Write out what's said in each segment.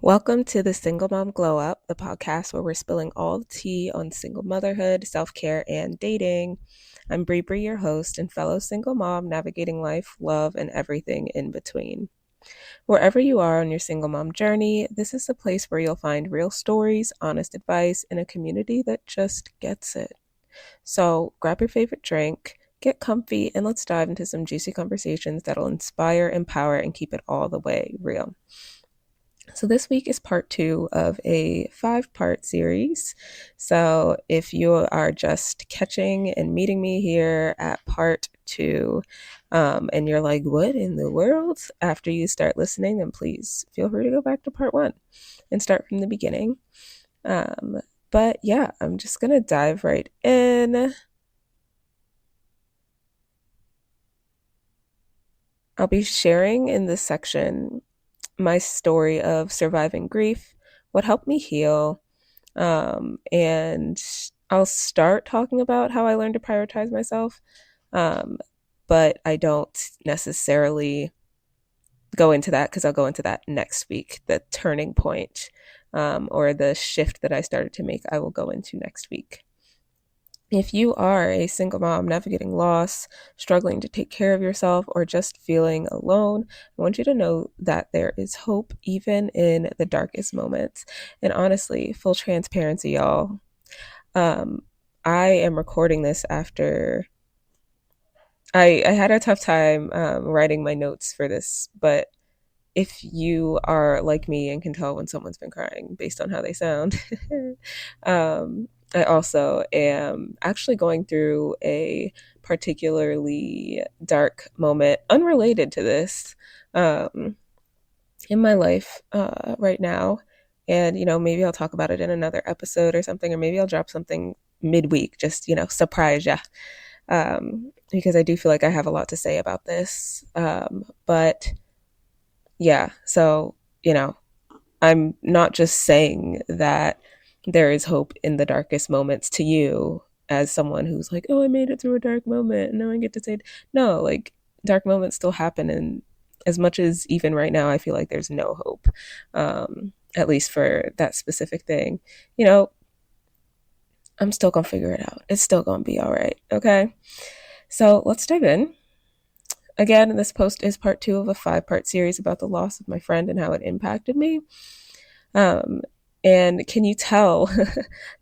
Welcome to the Single Mom Glow Up, the podcast where we're spilling all the tea on single motherhood, self care, and dating. I'm BriBri, your host and fellow single mom navigating life, love, and everything in between. Wherever you are on your single mom journey, this is the place where you'll find real stories, honest advice, and a community that just gets it. So grab your favorite drink, get comfy, and let's dive into some juicy conversations that'll inspire, empower, and keep it all the way real. So, this week is part two of a 5-part series. So, if you are just catching and meeting me here at part two, and you're like, what in the world? After you start listening, then please feel free to go back to part one and start from the beginning. But yeah, I'm just going to dive right in. I'll be sharing in this section my story of surviving grief, what helped me heal, and I'll start talking about how I learned to prioritize myself, but I don't necessarily go into that because I'll go into that next week. The turning point or the shift that I started to make, I will go into next week. If you are a single mom navigating loss, struggling to take care of yourself, or just feeling alone, I want you to know that there is hope even in the darkest moments. And honestly, full transparency, y'all. I am recording this after I had a tough time writing my notes for this, but if you are like me and can tell when someone's been crying based on how they sound, I also am actually going through a particularly dark moment unrelated to this in my life right now. And, maybe I'll talk about it in another episode or something, or maybe I'll drop something midweek, just, surprise ya. Because I do feel like I have a lot to say about this. But yeah, so, I'm not just saying that there is hope in the darkest moments to you as someone who's like, oh, I made it through a dark moment and now I get to say it. No, like dark moments still happen. And as much as even right now, I feel like there's no hope, at least for that specific thing, I'm still going to figure it out. It's still going to be all right. Okay. So let's dive in. Again, this post is part two of a 5-part series about the loss of my friend and how it impacted me. And can you tell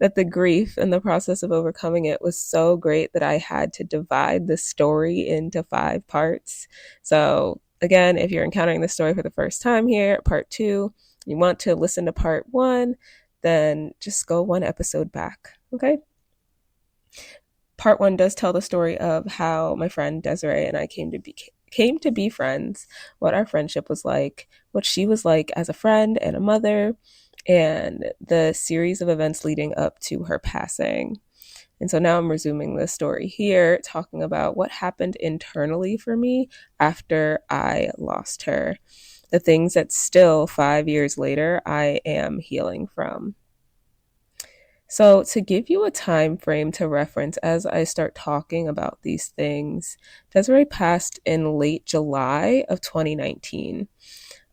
that the grief and the process of overcoming it was so great that I had to divide the story into 5 parts? So again, if you're encountering this story for the first time here, part 2, you want to listen to part 1, then just go 1 episode back, okay? Part 1 does tell the story of how my friend Desiree and I came to be friends, what our friendship was like, what she was like as a friend and a mother, and the series of events leading up to her passing. And so now I'm resuming the story here, talking about what happened internally for me after I lost her, the things that still 5 years later I am healing from. So, to give you a time frame to reference as I start talking about these things, Desiree passed in late July of 2019.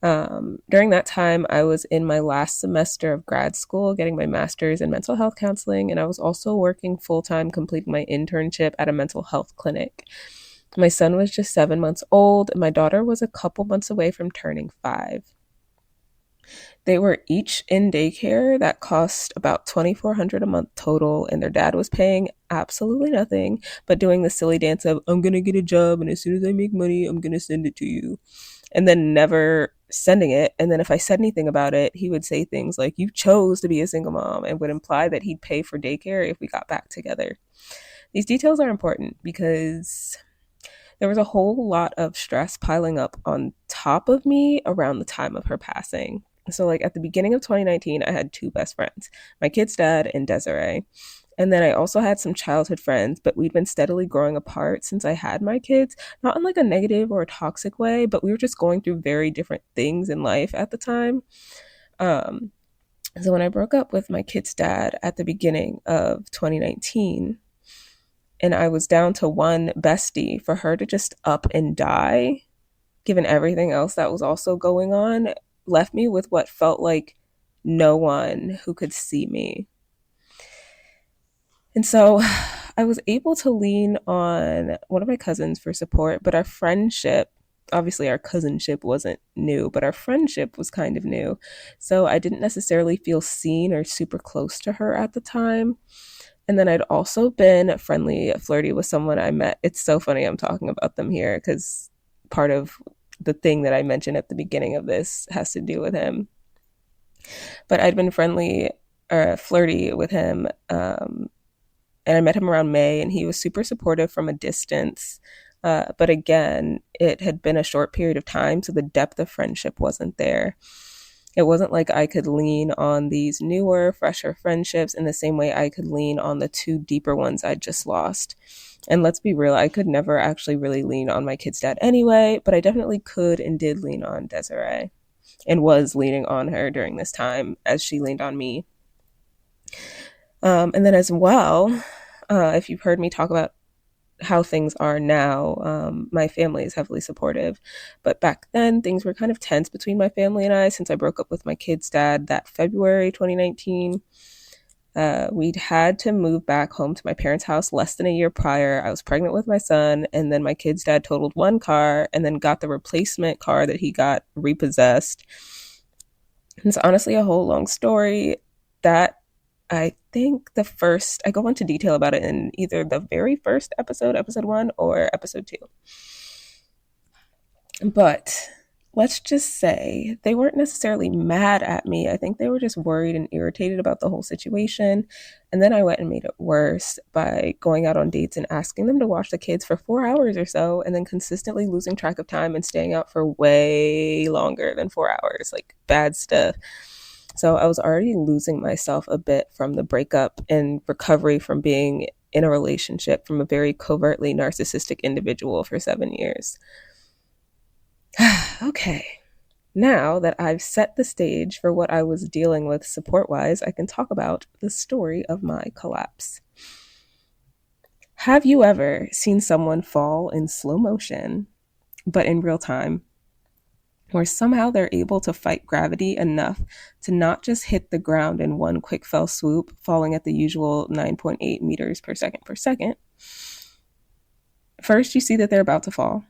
During that time, I was in my last semester of grad school, getting my master's in mental health counseling, and I was also working full-time, completing my internship at a mental health clinic. My son was just 7 months old, and my daughter was a couple months away from turning 5. They were each in daycare that cost about $2,400 a month total, and their dad was paying absolutely nothing, but doing the silly dance of, I'm going to get a job, and as soon as I make money, I'm going to send it to you. And then never sending it. And then if I said anything about it, he would say things like, you chose to be a single mom, and would imply that he'd pay for daycare if we got back together. These details are important because there was a whole lot of stress piling up on top of me around the time of her passing. So, like at the beginning of 2019, I had 2 best friends, my kid's dad and Desiree. And then I also had some childhood friends, but we'd been steadily growing apart since I had my kids, not in like a negative or a toxic way, but we were just going through very different things in life at the time. So when I broke up with my kid's dad at the beginning of 2019, and I was down to one bestie, for her to just up and die, given everything else that was also going on, left me with what felt like no one who could see me. And so I was able to lean on one of my cousins for support, but our friendship, obviously our cousinship wasn't new, but our friendship was kind of new. So I didn't necessarily feel seen or super close to her at the time. And then I'd also been friendly, flirty with someone I met. It's so funny I'm talking about them here because part of the thing that I mentioned at the beginning of this has to do with him. But I'd been friendly or flirty with him, and I met him around May, and he was super supportive from a distance. But again, it had been a short period of time, so the depth of friendship wasn't there. It wasn't like I could lean on these newer, fresher friendships in the same way I could lean on the two deeper ones I'd just lost. And let's be real, I could never actually really lean on my kid's dad anyway, but I definitely could and did lean on Desiree and was leaning on her during this time as she leaned on me. And then as well, if you've heard me talk about how things are now, my family is heavily supportive. But back then, things were kind of tense between my family and I since I broke up with my kid's dad that February 2019. We'd had to move back home to my parents' house less than a year prior. I was pregnant with my son, and then my kid's dad totaled one car and then got the replacement car that he got repossessed. It's honestly a whole long story that I think I go into detail about it in either the very first episode, episode one, or episode two. But let's just say they weren't necessarily mad at me. I think they were just worried and irritated about the whole situation. And then I went and made it worse by going out on dates and asking them to watch the kids for 4 hours or so, and then consistently losing track of time and staying out for way longer than 4 hours, like bad stuff. So I was already losing myself a bit from the breakup and recovery from being in a relationship from a very covertly narcissistic individual for 7 years. Okay, now that I've set the stage for what I was dealing with support wise, I can talk about the story of my collapse. Have you ever seen someone fall in slow motion, but in real time, where somehow they're able to fight gravity enough to not just hit the ground in one quick fell swoop, falling at the usual 9.8 meters per second? First, you see that they're about to fall,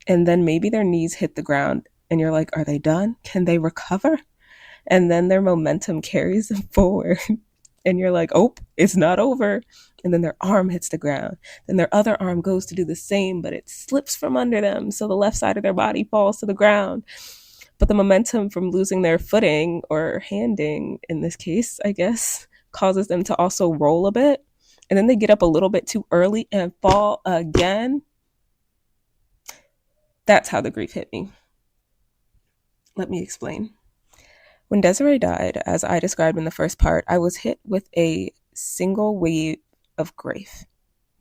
and then maybe their knees hit the ground, and you're like, are they done? Can they recover? And then their momentum carries them forward, and you're like, oh, it's not over. And then their arm hits the ground. Then their other arm goes to do the same, but it slips from under them. So the left side of their body falls to the ground. But the momentum from losing their footing, or handing in this case, I guess, causes them to also roll a bit. And then they get up a little bit too early and fall again. That's how the grief hit me. Let me explain. When Desiree died, as I described in the first part, I was hit with a single wave of grief.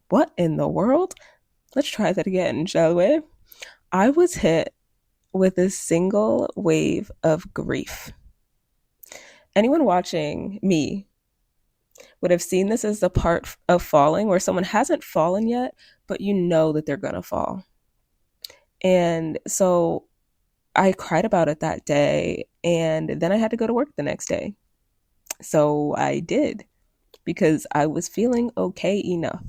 What in the world? Let's try that again, shall we? I was hit with a single wave of grief. Anyone watching me would have seen this as the part of falling where someone hasn't fallen yet, but you know that they're going to fall. And so I cried about it that day, and then I had to go to work the next day. So I did, because I was feeling okay enough.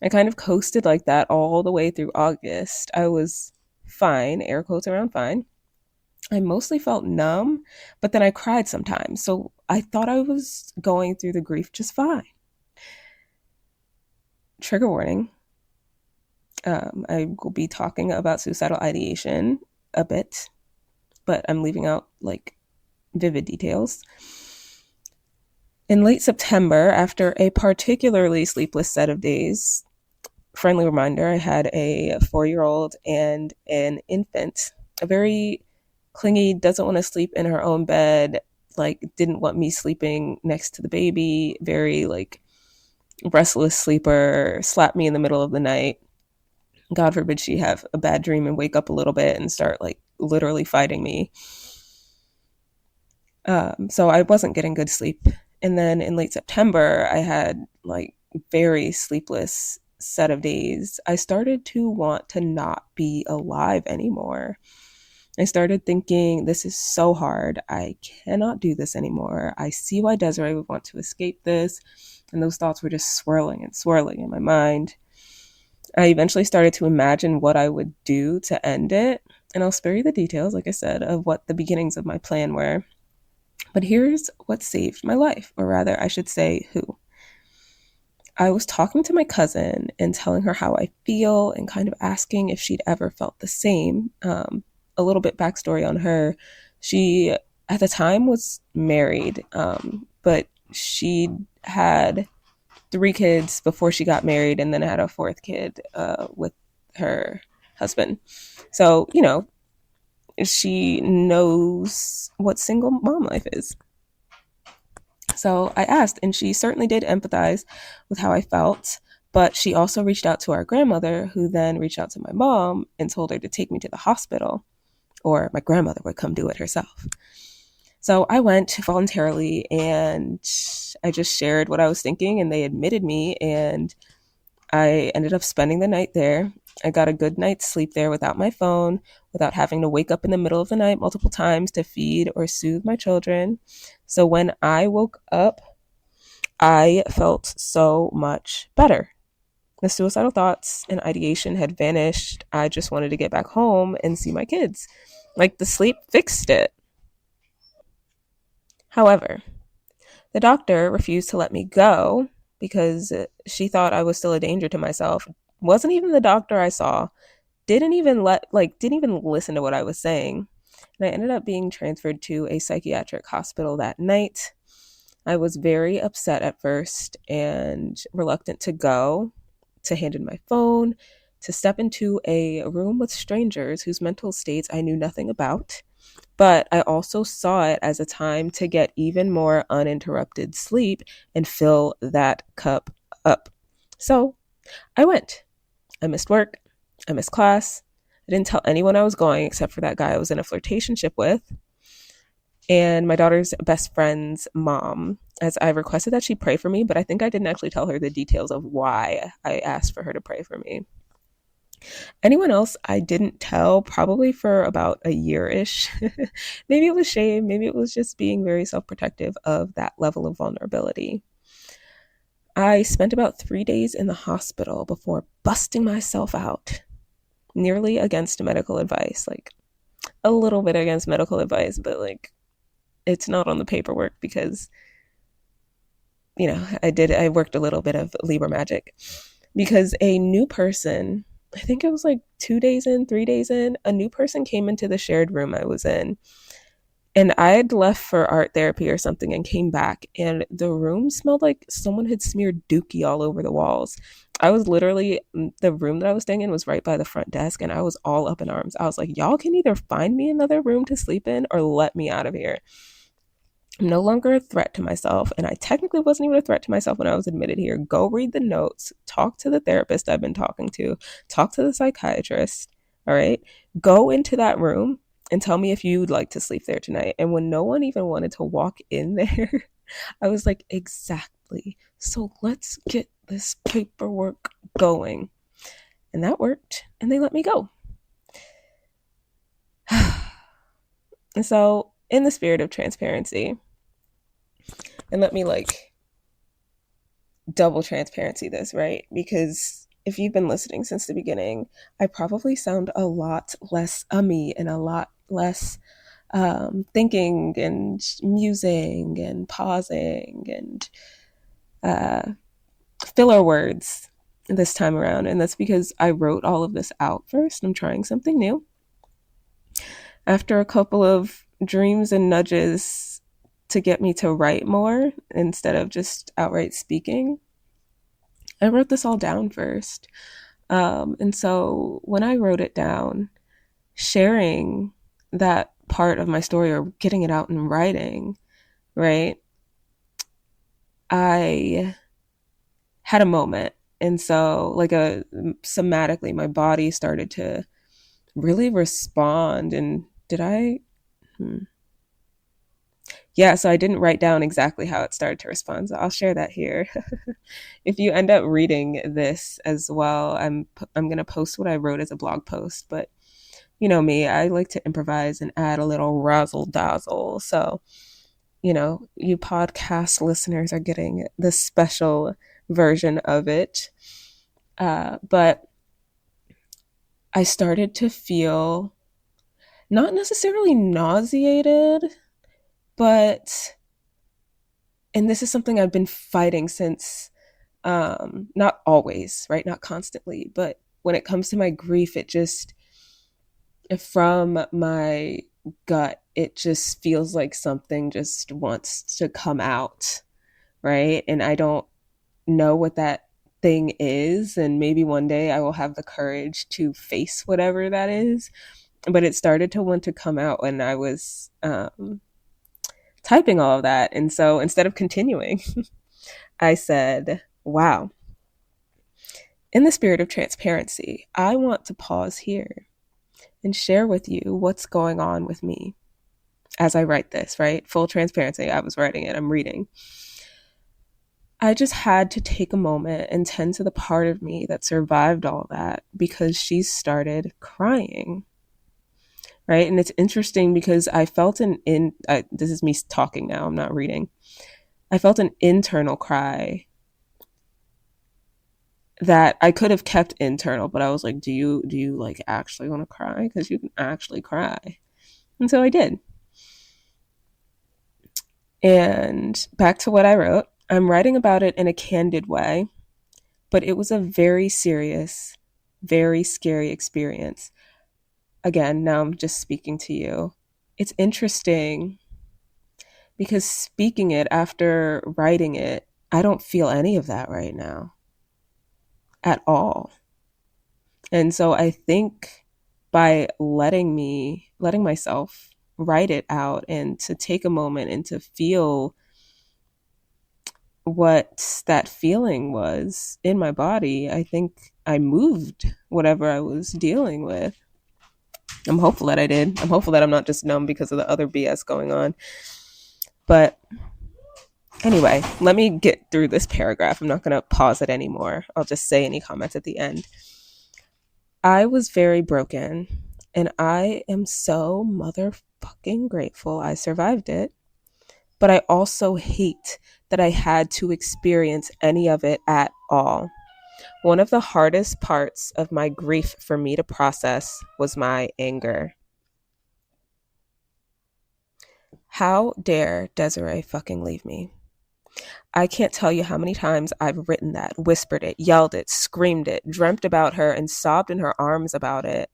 I kind of coasted like that all the way through August. I was fine, air quotes around fine. I mostly felt numb, but then I cried sometimes. So I thought I was going through the grief just fine. Trigger warning. I will be talking about suicidal ideation a bit, but I'm leaving out like vivid details. In late September, after a particularly sleepless set of days, friendly reminder, I had a 4-year-old and an infant, a very clingy, doesn't want to sleep in her own bed, like didn't want me sleeping next to the baby, very like restless sleeper, slapped me in the middle of the night. God forbid she have a bad dream and wake up a little bit and start like literally fighting me. So I wasn't getting good sleep. And then in late September, I had like very sleepless set of days. I started to want to not be alive anymore. I started thinking, this is so hard. I cannot do this anymore. I see why Desiree would want to escape this. And those thoughts were just swirling and swirling in my mind. I eventually started to imagine what I would do to end it. And I'll spare you the details, like I said, of what the beginnings of my plan were. But here's what saved my life, or rather, I should say, who. I was talking to my cousin and telling her how I feel and kind of asking if she'd ever felt the same. A little bit backstory on her. She, at the time, was married, but she had three kids before she got married and then had a fourth kid with her husband. So, she knows what single mom life is. So I asked, and she certainly did empathize with how I felt. But she also reached out to our grandmother, who then reached out to my mom and told her to take me to the hospital, or my grandmother would come do it herself. So I went voluntarily and I just shared what I was thinking, and they admitted me, and I ended up spending the night there. I got a good night's sleep there without my phone, without having to wake up in the middle of the night multiple times to feed or soothe my children. So when I woke up, I felt so much better. The suicidal thoughts and ideation had vanished. I just wanted to get back home and see my kids. Like the sleep fixed it. However, the doctor refused to let me go because she thought I was still a danger to myself. Wasn't even the doctor I saw. Didn't even listen to what I was saying. And I ended up being transferred to a psychiatric hospital that night. I was very upset at first and reluctant to go, to hand in my phone, to step into a room with strangers whose mental states I knew nothing about. But I also saw it as a time to get even more uninterrupted sleep and fill that cup up. So I went. I missed work. I missed class. I didn't tell anyone I was going except for that guy I was in a flirtationship with and my daughter's best friend's mom, as I requested that she pray for me, but I think I didn't actually tell her the details of why I asked for her to pray for me. Anyone else I didn't tell, probably for about a year-ish. Maybe it was shame, maybe it was just being very self-protective of that level of vulnerability. I spent about 3 days in the hospital before busting myself out, nearly against medical advice, like a little bit against medical advice, but like it's not on the paperwork because I worked a little bit of Libra magic because a new person, I think it was like 2 days in, 3 days in, a new person came into the shared room I was in. And I had left for art therapy or something and came back, and the room smelled like someone had smeared dookie all over the walls. I was literally, the room that I was staying in was right by the front desk, and I was all up in arms. I was like, y'all can either find me another room to sleep in or let me out of here. I'm no longer a threat to myself, and I technically wasn't even a threat to myself when I was admitted here. Go read the notes, talk to the therapist I've been talking to, talk to the psychiatrist, all right? Go into that room and tell me if you'd like to sleep there tonight. And when no one even wanted to walk in there, I was like, exactly. So let's get this paperwork going. And that worked, and they let me go. And so, in the spirit of transparency, and let me double transparency this, right? Because if you've been listening since the beginning, I probably sound a lot less ummy and a lot less thinking and musing and pausing and filler words this time around. And that's because I wrote all of this out first. I'm trying something new. After a couple of dreams and nudges to get me to write more instead of just outright speaking, I wrote this all down first. And so when I wrote it down, sharing that part of my story or getting it out in writing, right? I had a moment. And so somatically, my body started to really respond. And did I? Yeah, so I didn't write down exactly how it started to respond. So I'll share that here. If you end up reading this as well, I'm going to post what I wrote as a blog post. But you know me, I like to improvise and add a little razzle dazzle. So, you podcast listeners are getting the special version of it. But I started to feel not necessarily nauseated, but, and this is something I've been fighting since, not always, right? Not constantly, but when it comes to my grief, it just, from my gut, it just feels like something just wants to come out, right? And I don't know what that thing is. And maybe one day I will have the courage to face whatever that is. But it started to want to come out when I was typing all of that. And so instead of continuing, I said, wow, in the spirit of transparency, I want to pause here and share with you what's going on with me as I write this, right? Full transparency. I was writing it, I'm reading. I just had to take a moment and tend to the part of me that survived all that because she started crying, right? And it's interesting because I felt this is me talking now, I'm not reading. I felt an internal cry that I could have kept internal, but I was like, do you like actually want to cry? Because you can actually cry. And so I did. And back to what I wrote, I'm writing about it in a candid way, but it was a very serious, very scary experience. Again, now I'm just speaking to you. It's interesting because speaking it after writing it, I don't feel any of that right now at all. And so I think by letting myself write it out and to take a moment and to feel what that feeling was in my body, I think I moved whatever I was dealing with. I'm hopeful that I did. I'm hopeful that I'm not just numb because of the other BS going on. But anyway, let me get through this paragraph. I'm not going to pause it anymore. I'll just say any comments at the end. I was very broken, and I am so motherfucking grateful I survived it. But I also hate that I had to experience any of it at all. One of the hardest parts of my grief for me to process was my anger. How dare Desiree fucking leave me? I can't tell you how many times I've written that, whispered it, yelled it, screamed it, dreamt about her, and sobbed in her arms about it.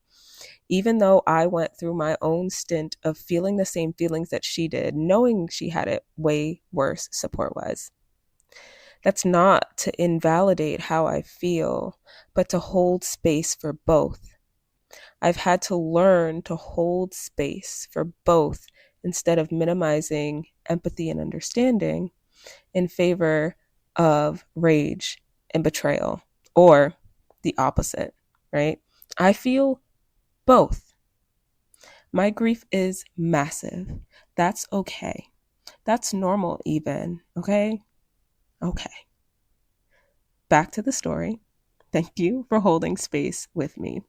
Even though I went through my own stint of feeling the same feelings that she did, knowing she had it way worse support-wise. That's not to invalidate how I feel, but to hold space for both. I've had to learn to hold space for both instead of minimizing empathy and understanding in favor of rage and betrayal, or the opposite, right? I feel both. My grief is massive. That's okay. That's normal even, okay? Okay. Back to the story. Thank you for holding space with me.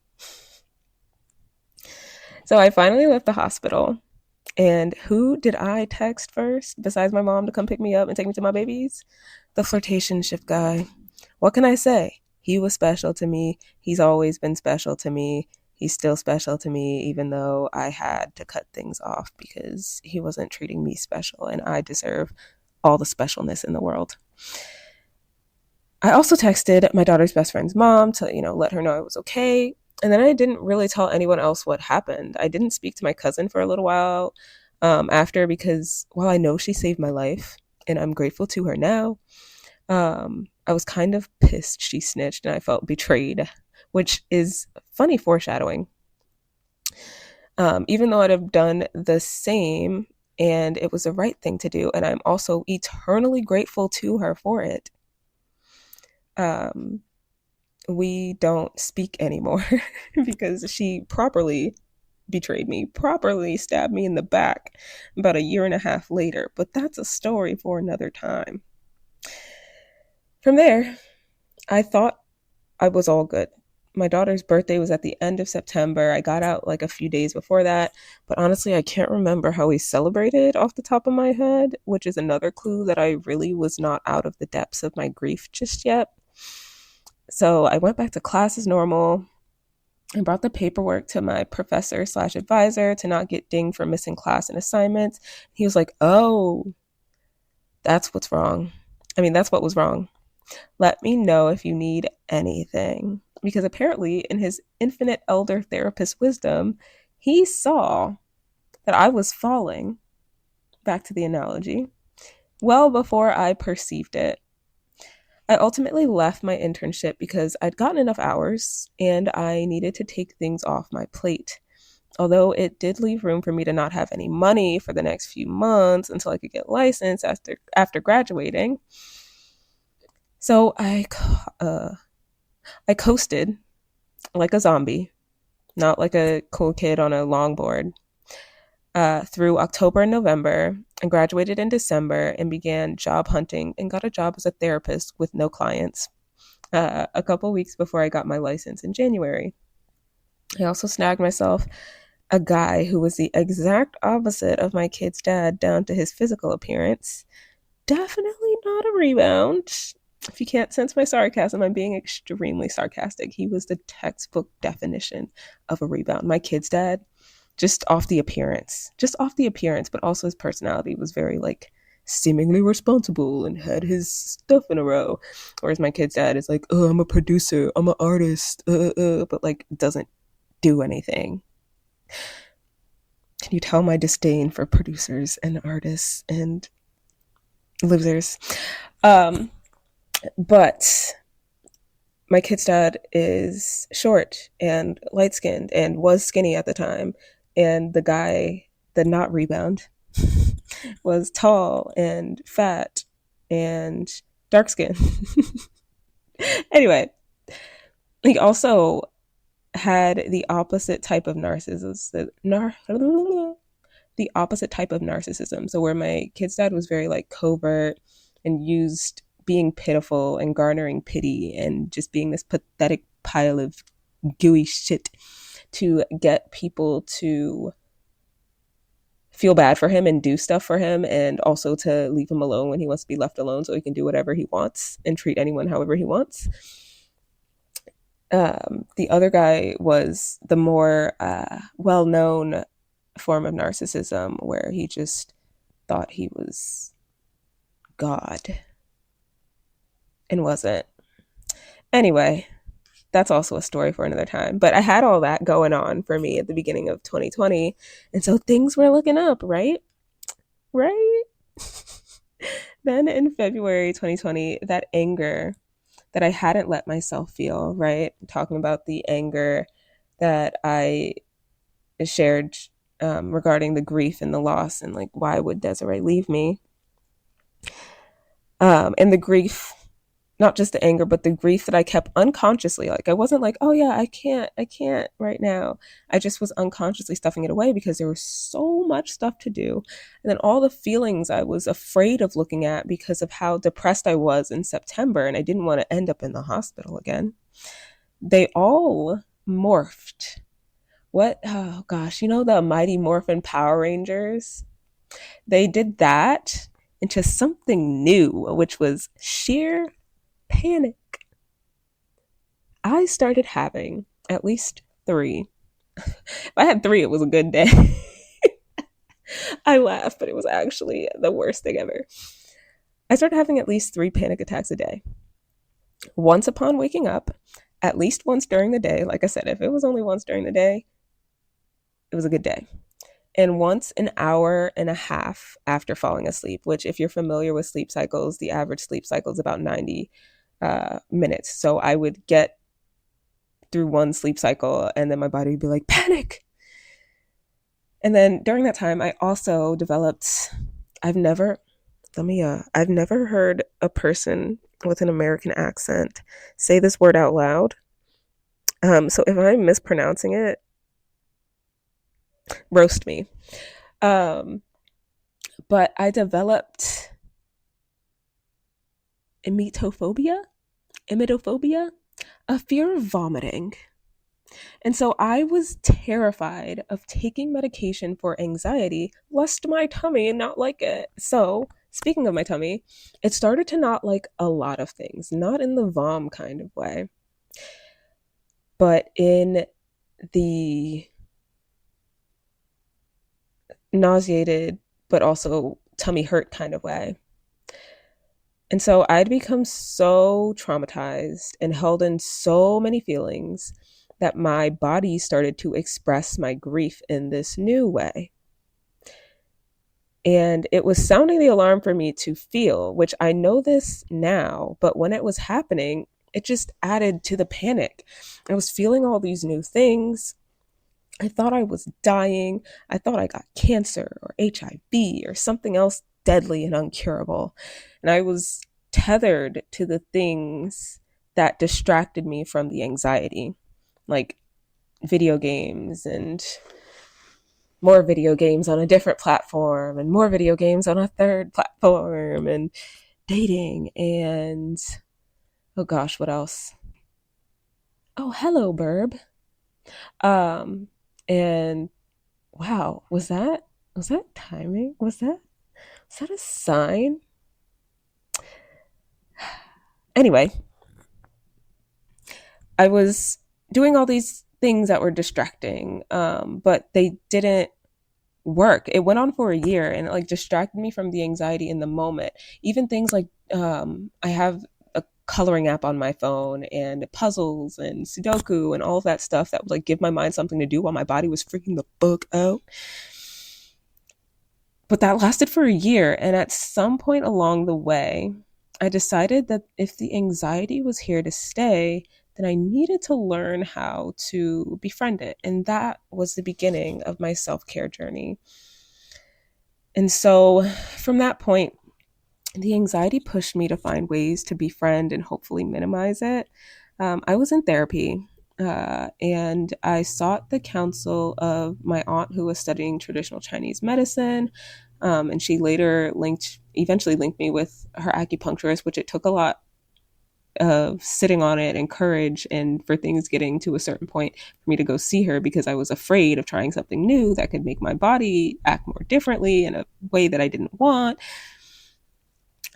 So I finally left the hospital. And who did I text first besides my mom to come pick me up and take me to my babies? The flirtationship guy. What can I say? He was special to me. He's always been special to me. He's still special to me, even though I had to cut things off because he wasn't treating me special, and I deserve all the specialness in the world. I also texted my daughter's best friend's mom to, let her know I was okay. And then I didn't really tell anyone else what happened. I didn't speak to my cousin for a little while after, because while I know she saved my life and I'm grateful to her now, I was kind of pissed she snitched and I felt betrayed, which is funny foreshadowing. Even though I'd have done the same and it was the right thing to do, and I'm also eternally grateful to her for it. We don't speak anymore because she properly betrayed me, properly stabbed me in the back about a year and a half later. But that's a story for another time. From there, I thought I was all good. my daughter's birthday was at the end of September. I got out like a few days before that, but honestly, I can't remember how we celebrated off the top of my head, which is another clue that I really was not out of the depths of my grief just yet. So I went back to class as normal and brought the paperwork to my professor slash advisor to not get dinged for missing class and assignments. He was like, "Oh, that's what's wrong. I mean, that's what was wrong. Let me know if you need anything." Because apparently, in his infinite elder therapist wisdom, he saw that I was falling, back to the analogy, well before I perceived it. I ultimately left my internship because I'd gotten enough hours and I needed to take things off my plate. Although it did leave room for me to not have any money for the next few months until I could get licensed after graduating. So I coasted like a zombie, not like a cool kid on a longboard, through October and November, and graduated in December and began job hunting and got a job as a therapist with no clients a couple weeks before I got my license in January. I also snagged myself a guy who was the exact opposite of my kid's dad down to his physical appearance. Definitely not a rebound. If you can't sense my sarcasm, I'm being extremely sarcastic. He was the textbook definition of a rebound. My kid's dad, just off the appearance, but also his personality was very like seemingly responsible and had his stuff in a row. Whereas my kid's dad is like, "Oh, I'm a producer, I'm an artist," but like doesn't do anything. Can you tell my disdain for producers and artists and losers? But my kid's dad is short and light skinned and was skinny at the time. And the guy, the not rebound, was tall and fat and dark skinned. Anyway, he also had the opposite type of narcissism. The opposite type of narcissism. So where my kid's dad was very like covert and used being pitiful and garnering pity and just being this pathetic pile of gooey shit to get people to feel bad for him and do stuff for him, and also to leave him alone when he wants to be left alone so he can do whatever he wants and treat anyone however he wants. The other guy was the more well-known form of narcissism, where he just thought he was God and wasn't. Anyway, that's also a story for another time. But I had all that going on for me at the beginning of 2020. And so things were looking up, right? Right? Then in February 2020, that anger that I hadn't let myself feel, right? I'm talking about the anger that I shared regarding the grief and the loss and like, why would Desiree leave me? And the grief, not just the anger, but the grief that I kept unconsciously. Like I wasn't like, "Oh yeah, I can't right now." I just was unconsciously stuffing it away because there was so much stuff to do. And then all the feelings I was afraid of looking at because of how depressed I was in September and I didn't want to end up in the hospital again. They all morphed. Oh gosh, you know the Mighty Morphin Power Rangers? They did that into something new, which was sheer panic. I started having at least three. If I had three, it was a good day. I laugh, but it was actually the worst thing ever. I started having at least three panic attacks a day. Once upon waking up, at least once during the day. Like I said, if it was only once during the day, it was a good day. And once an hour and a half after falling asleep, which, if you're familiar with sleep cycles, the average sleep cycle is about 90 minutes. So I would get through one sleep cycle and then my body would be like, panic. And then during that time, I also developed, I've never heard a person with an American accent say this word out loud. So if I'm mispronouncing it, roast me. But I developed emetophobia, a fear of vomiting. And so I was terrified of taking medication for anxiety, lest my tummy not like it. So, speaking of my tummy, it started to not like a lot of things, not in the vom kind of way, but in the nauseated, but also tummy hurt kind of way. And so I'd become so traumatized and held in so many feelings that my body started to express my grief in this new way. And it was sounding the alarm for me to feel, which I know this now, but when it was happening, it just added to the panic. I was feeling all these new things. I thought I was dying. I thought I got cancer or HIV or something else deadly and uncurable. And I was tethered to the things that distracted me from the anxiety, like video games and more video games on a different platform and more video games on a third platform and dating and oh gosh, what else? Oh, hello, Burb. Um, and wow, was that timing? Was that a sign? Anyway, I was doing all these things that were distracting, but they didn't work. It went on for a year and it like distracted me from the anxiety in the moment. Even things like I have a coloring app on my phone and puzzles and Sudoku and all of that stuff that would like give my mind something to do while my body was freaking the fuck out. But that lasted for a year. And at some point along the way, I decided that if the anxiety was here to stay, then I needed to learn how to befriend it. And that was the beginning of my self care journey. And so from that point, the anxiety pushed me to find ways to befriend and hopefully minimize it. I was in therapy and I sought the counsel of my aunt who was studying traditional Chinese medicine. And she eventually linked me with her acupuncturist, which it took a lot of sitting on it and courage and for things getting to a certain point for me to go see her because I was afraid of trying something new that could make my body act more differently in a way that I didn't want.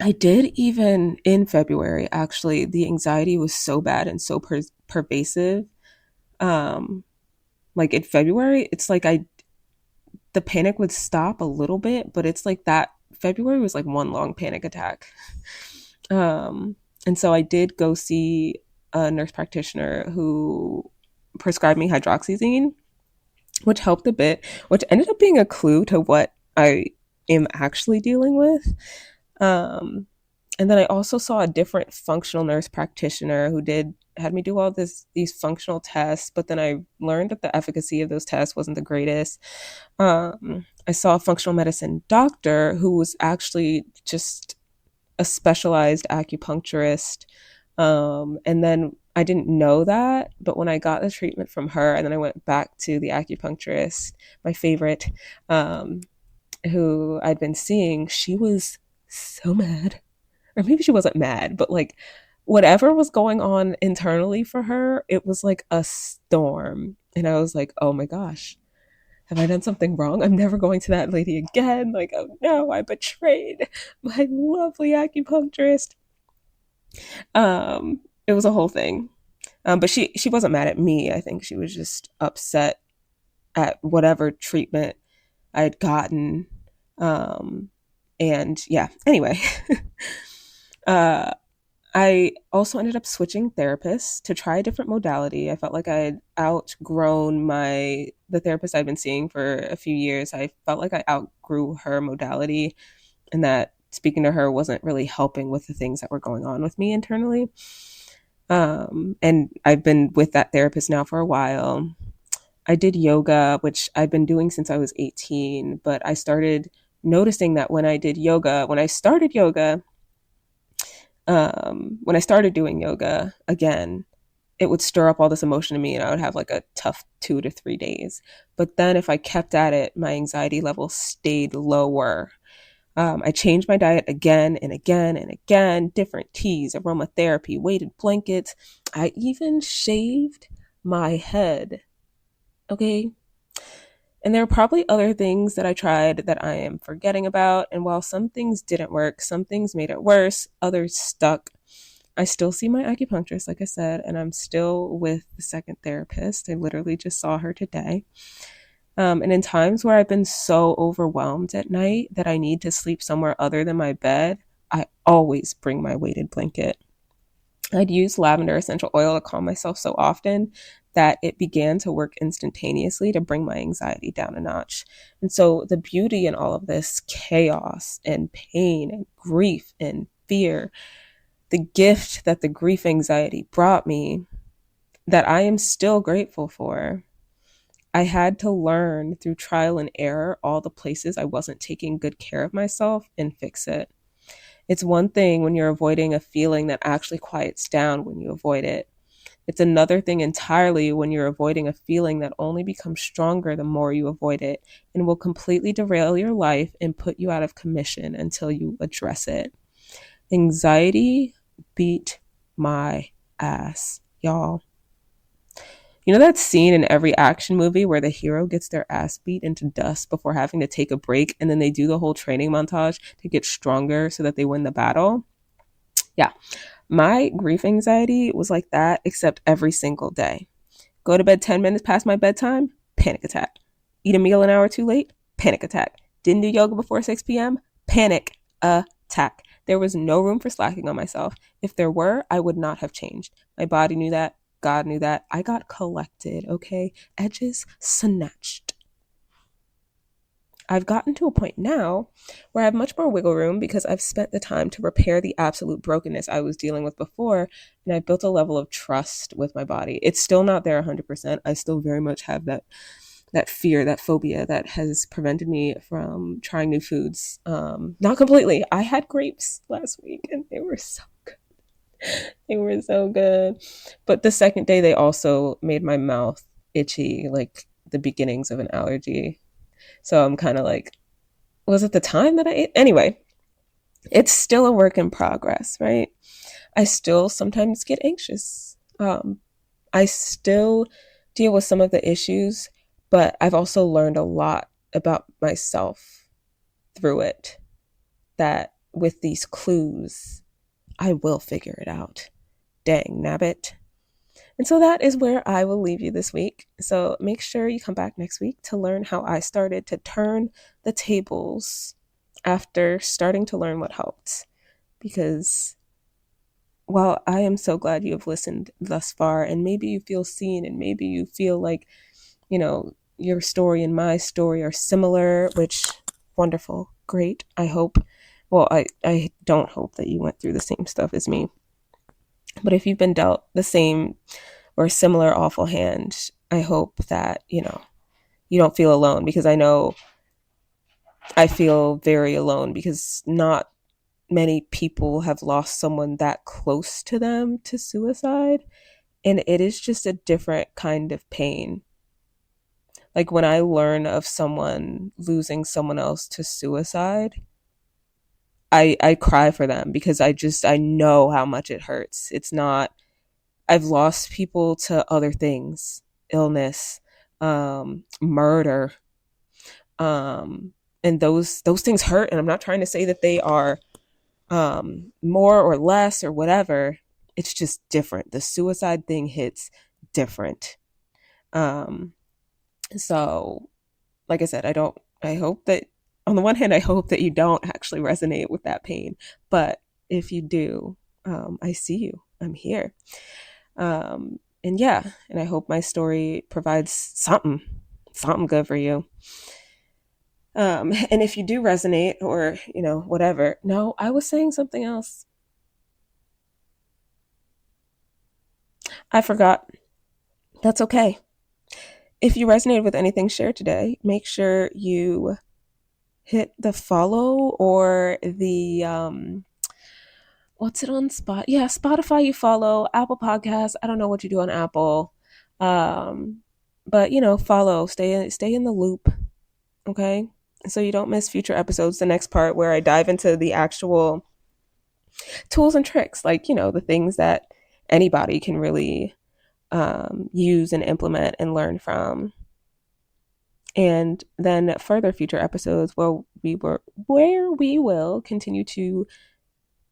I did even in February, actually, the anxiety was so bad and so pervasive. Um, like in February, it's like the panic would stop a little bit, but it's like that February was like one long panic attack. And so I did go see a nurse practitioner who prescribed me hydroxyzine, which helped a bit, which ended up being a clue to what I am actually dealing with. Um, and then I also saw a different functional nurse practitioner who did had me do all these functional tests, but then I learned that the efficacy of those tests wasn't the greatest. I saw a functional medicine doctor who was actually just a specialized acupuncturist. And then I didn't know that, but when I got the treatment from her, and then I went back to the acupuncturist, my favorite, um, who I'd been seeing, she was so mad. Or maybe she wasn't mad, but like whatever was going on internally for her, it was like a storm. And I was like, oh my gosh, have I done something wrong? I'm never going to that lady again. Like, oh no, I betrayed my lovely acupuncturist. It was a whole thing. But she wasn't mad at me. I think she was just upset at whatever treatment I had gotten. Um, and yeah, anyway, uh, I also ended up switching therapists to try a different modality. I felt like I had outgrown the therapist I'd been seeing for a few years. I felt like I outgrew her modality and that speaking to her wasn't really helping with the things that were going on with me internally. And I've been with that therapist now for a while. I did yoga, which I've been doing since I was 18, but I started noticing that when I started yoga, when I started doing yoga again, it would stir up all this emotion in me and I would have like a tough 2 to 3 days. But then if I kept at it, my anxiety level stayed lower. I changed my diet again and again and again, different teas, aromatherapy, weighted blankets. I even shaved my head. Okay. And there are probably other things that I tried that I am forgetting about. And while some things didn't work, some things made it worse, others stuck. I still see my acupuncturist, like I said, and I'm still with the second therapist. I literally just saw her today. And in times where I've been so overwhelmed at night that I need to sleep somewhere other than my bed, I always bring my weighted blanket. I'd use lavender essential oil to calm myself so often that it began to work instantaneously to bring my anxiety down a notch. And so the beauty in all of this chaos and pain and grief and fear, the gift that the grief anxiety brought me, that I am still grateful for. I had to learn through trial and error all the places I wasn't taking good care of myself and fix it. It's one thing when you're avoiding a feeling that actually quiets down when you avoid it. It's another thing entirely when you're avoiding a feeling that only becomes stronger the more you avoid it and will completely derail your life and put you out of commission until you address it. Anxiety beat my ass, y'all. You know that scene in every action movie where the hero gets their ass beat into dust before having to take a break and then they do the whole training montage to get stronger so that they win the battle? Yeah, my grief anxiety was like that, except every single day. Go to bed 10 minutes past my bedtime, panic attack. Eat a meal an hour too late, panic attack. Didn't do yoga before 6 p.m., panic attack. There was no room for slacking on myself. If there were, I would not have changed. My body knew that. God knew that. I got collected, okay? Edges snatched. I've gotten to a point now where I have much more wiggle room because I've spent the time to repair the absolute brokenness I was dealing with before, and I've built a level of trust with my body. It's still not there 100%. I still very much have that fear, that phobia that has prevented me from trying new foods. Not completely. I had grapes last week and they were so good. They were so good. But the second day, they also made my mouth itchy, like the beginnings of an allergy. So I'm kind of like, was it the time that I ate? Anyway, it's still a work in progress, right? I still sometimes get anxious. I still deal with some of the issues, but I've also learned a lot about myself through it. That with these clues, I will figure it out. Dang, nabbit. And so that is where I will leave you this week. So make sure you come back next week to learn how I started to turn the tables after starting to learn what helped. Because while I am so glad you have listened thus far, and maybe you feel seen, and maybe you feel like, your story and my story are similar, which wonderful, great. I hope, well, I don't hope that you went through the same stuff as me. But if you've been dealt the same or similar awful hand, I hope that, you don't feel alone, because I know I feel very alone because not many people have lost someone that close to them to suicide. And it is just a different kind of pain. Like when I learn of someone losing someone else to suicide, I cry for them because I know how much it hurts. It's not, I've lost people to other things, illness, murder, and those things hurt. And I'm not trying to say that they are more or less or whatever. It's just different. The suicide thing hits different. So, like I said, I hope that, on the one hand, I hope that you don't actually resonate with that pain. But if you do, I see you. I'm here. And yeah, and I hope my story provides something good for you. And if you do resonate or, whatever, no, I was saying something else. I forgot. That's okay. If you resonated with anything shared today, make sure you hit the follow or the, what's it on Spot? Yeah, Spotify you follow, Apple Podcasts. I don't know what you do on Apple. But follow, stay in the loop. Okay? So you don't miss future episodes. The next part where I dive into the actual tools and tricks, like, the things that anybody can really use and implement and learn from. And then further future episodes where we will continue to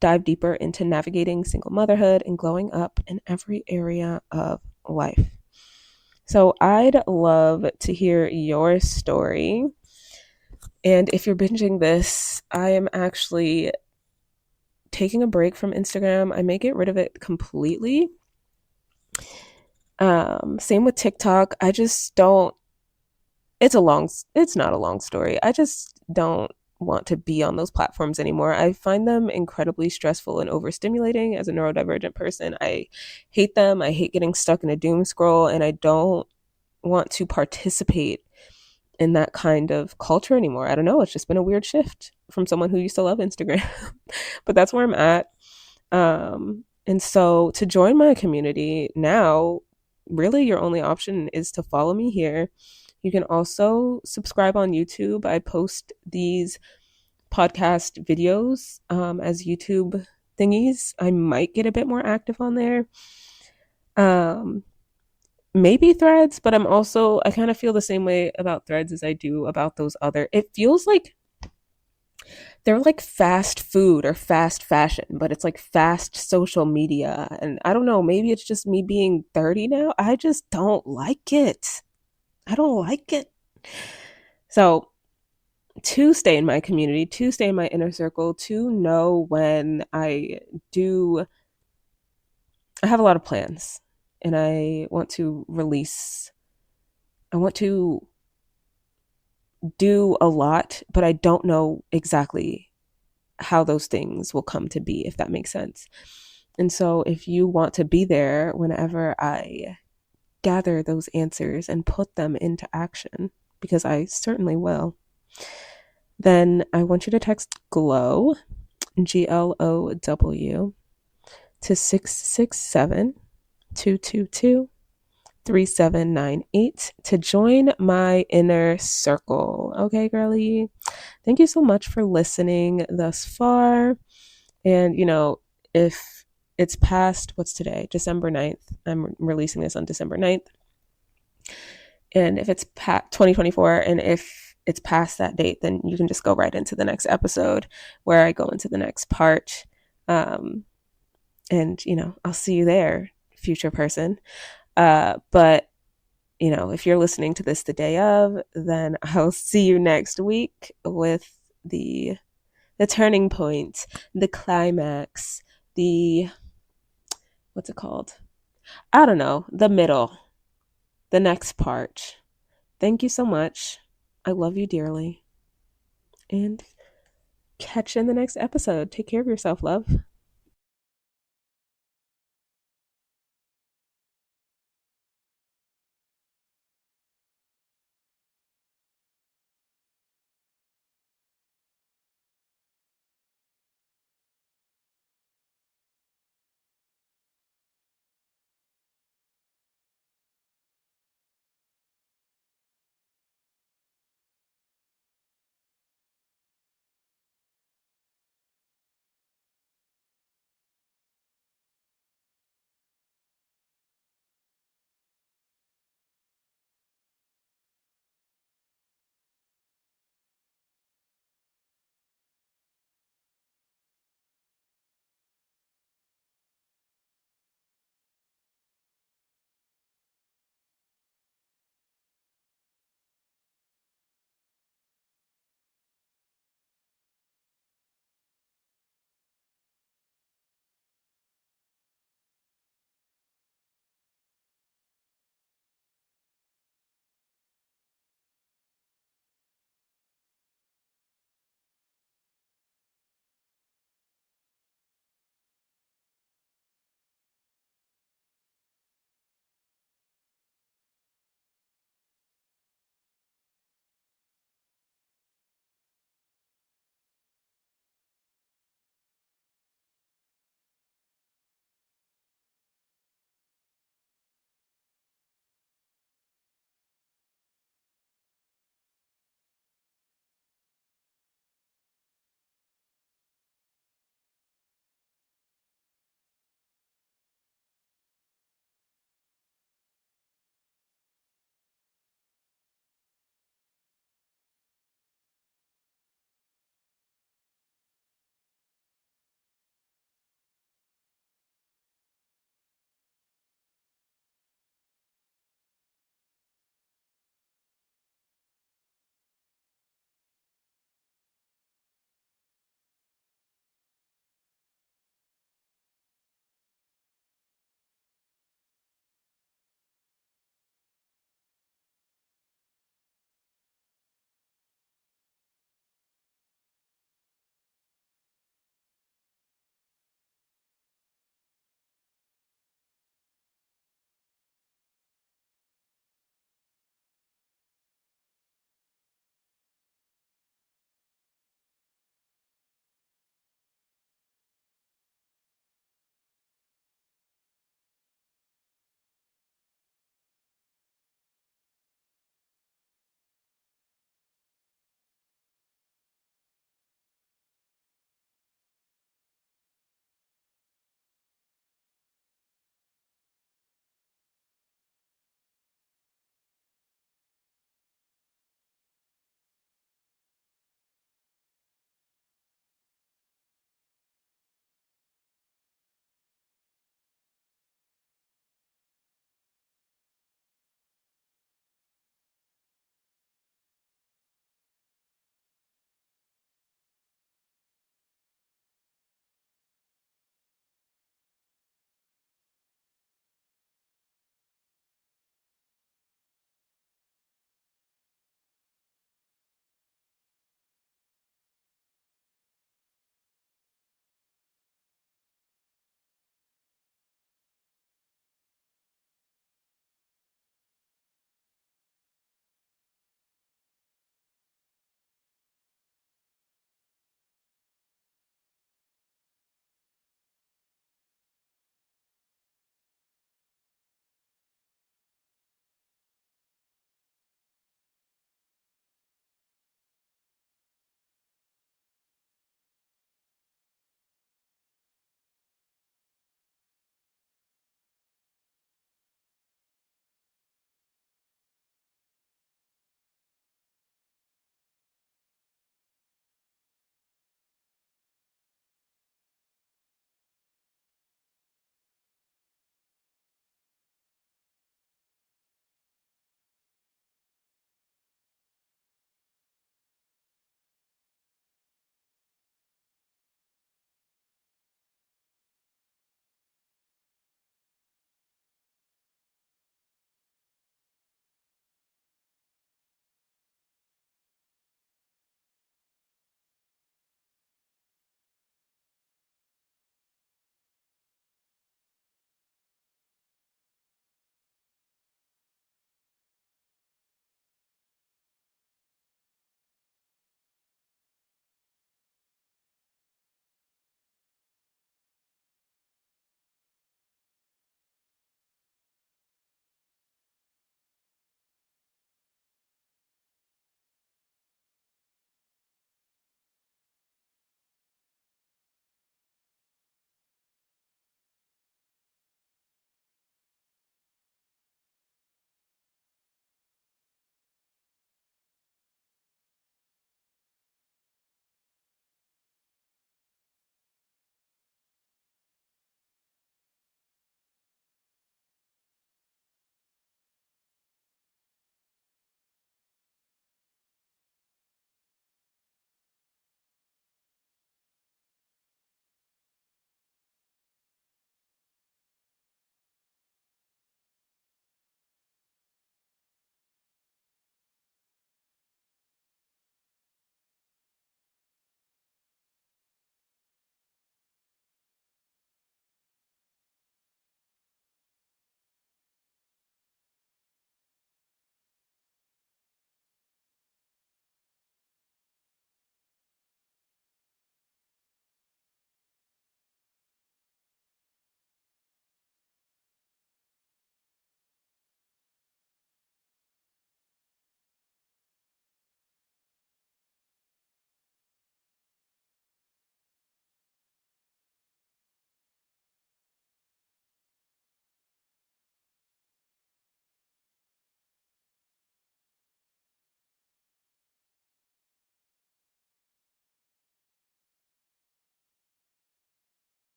dive deeper into navigating single motherhood and glowing up in every area of life. So I'd love to hear your story. And if you're binging this, I am actually taking a break from Instagram. I may get rid of it completely. Same with TikTok. I just don't it's not a long story. I just don't want to be on those platforms anymore. I find them incredibly stressful and overstimulating as a neurodivergent person. I hate them. I hate getting stuck in a doom scroll, and I don't want to participate in that kind of culture anymore. I don't know. It's just been a weird shift from someone who used to love Instagram. But that's where I'm at. And so to join my community now, really your only option is to follow me here. You can also subscribe on YouTube. I post these podcast videos as YouTube thingies. I might get a bit more active on there. Um, Maybe Threads, but I kind of feel the same way about Threads as I do about those other. It feels like they're like fast food or fast fashion, but it's like fast social media. And I don't know, maybe it's just me being 30 now. I just don't like it. I don't like it. So, to stay in my community, to stay in my inner circle, to know when I have a lot of plans and I want to do a lot, but I don't know exactly how those things will come to be, if that makes sense. And so, if you want to be there whenever I gather those answers and put them into action, because I certainly will, then I want you to text GLOW, GLOW, to 667 222 3798 to join my inner circle. Okay, girlie? Thank you so much for listening thus far. And, if it's past, what's today? December 9th. I'm releasing this on December 9th. And if it's 2024, and if it's past that date, then you can just go right into the next episode where I go into the next part. And, I'll see you there, future person. But, if you're listening to this the day of, then I'll see you next week with the turning point, the climax, what's it called? I don't know, the middle, the next part. Thank you so much. I love you dearly. And catch you in the next episode. Take care of yourself, love.